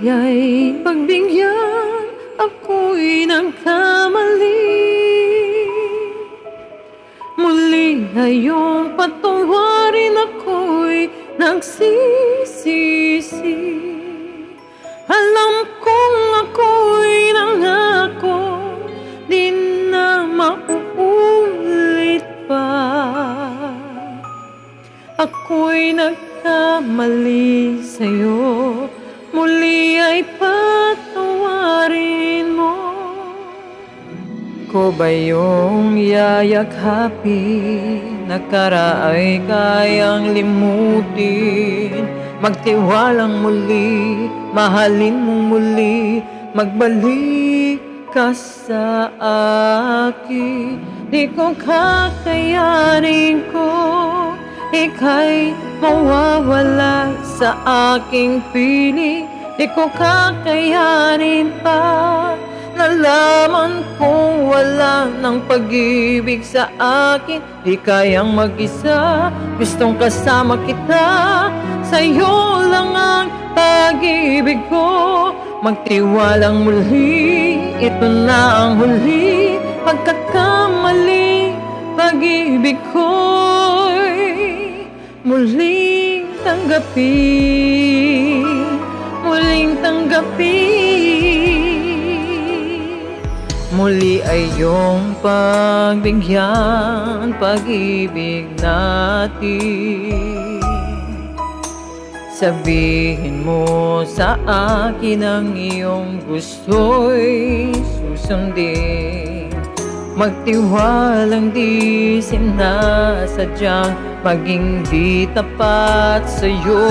ay pagbigyan, ako'y nagkamali. Muli ay iyong patawarin, ako'y nagsisisi. Alam kong ako'y nangako, di na mauulit pa. Ako'y nagkamali sa'yo, muli ay patawarin mo. Ko ba yung yayakapin, nakaraay kayang limutin? Magtiwalang muli, mahalin mong muli, magbalik ka sa akin. Di ko kakayanin ko, ika'y mawawala sa aking piling. Di ko kakayanin pa, nalaman kong wala ng pag-ibig sa akin. Di kayang mag-isa, gustong kasama kita. Sa'yo lang ang pag-ibig ko. Magtiwalang muli, ito na ang huli. Pagkakamali, pag-ibig ko'y muling tanggapin. Muling tanggapin. Muli ay iyong pagbigyan, pag-ibig natin. Sabihin mo sa akin ang iyong gusto'y susundin. Magtiwalang di sinasadyang maging di tapat sa'yo.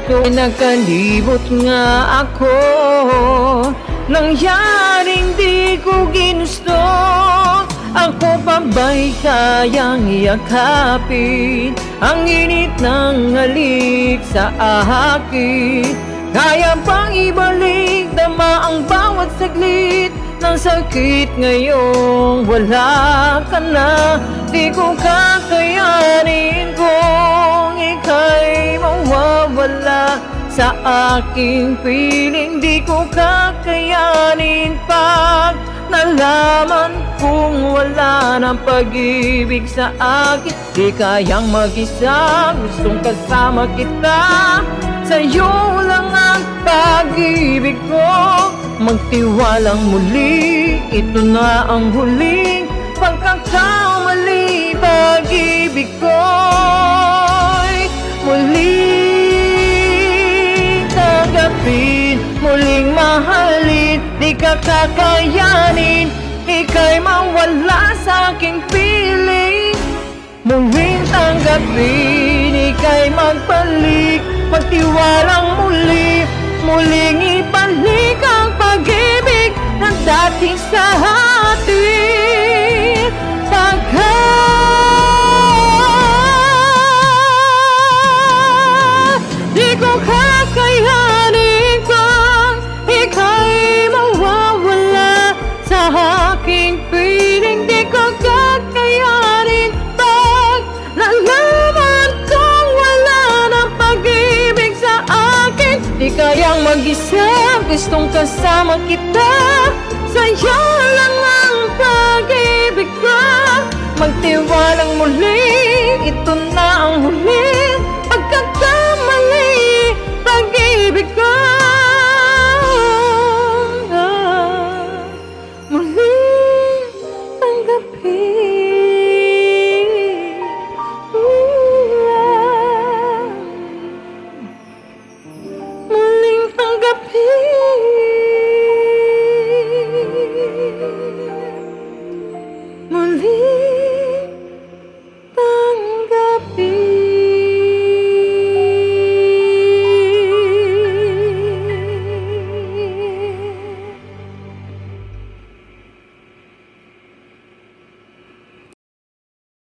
Kung nakalibot nga ako, nangyaring di ko ginusto. Ako pa ba'y kayang yakapin ang init ng halik sa akin? Kaya bang ibalik dama ang bawat saglit ng sakit ngayong wala ka na? Di ko kakayanin kung ika'y mawawala sa aking piling. Di ko kakayanin pag nalaman kung wala ng pag-ibig sa akin. Di kayang mag-isa, gustong kasama kita. Sa'yo lang ang pag-ibig ko. Magtiwalang muli, ito na ang huling pagkakamali. Pag-ibig ko'y muling tanggapin, muling mahalin. Di ka kakayanin, ika'y mawala sa aking piling. Muling tanggapin, ika'y magbalik. Magtiwalang muli, muling ibalik ang pag-ibig na dating sa atin. Di ko kakayanin kung ika'y mawawala sa aking piling. Di ko kakayanin pag nalaman kong wala ng pag-ibig sa akin. Di kayang mag-isa, gustong kasama kita. Sa'yo lang ang pag-ibig ko. Magtiwalang muli, ito na ang huli pagkakamali. Pag-ibig ko muling tanggapin. Muling tanggapin. Muling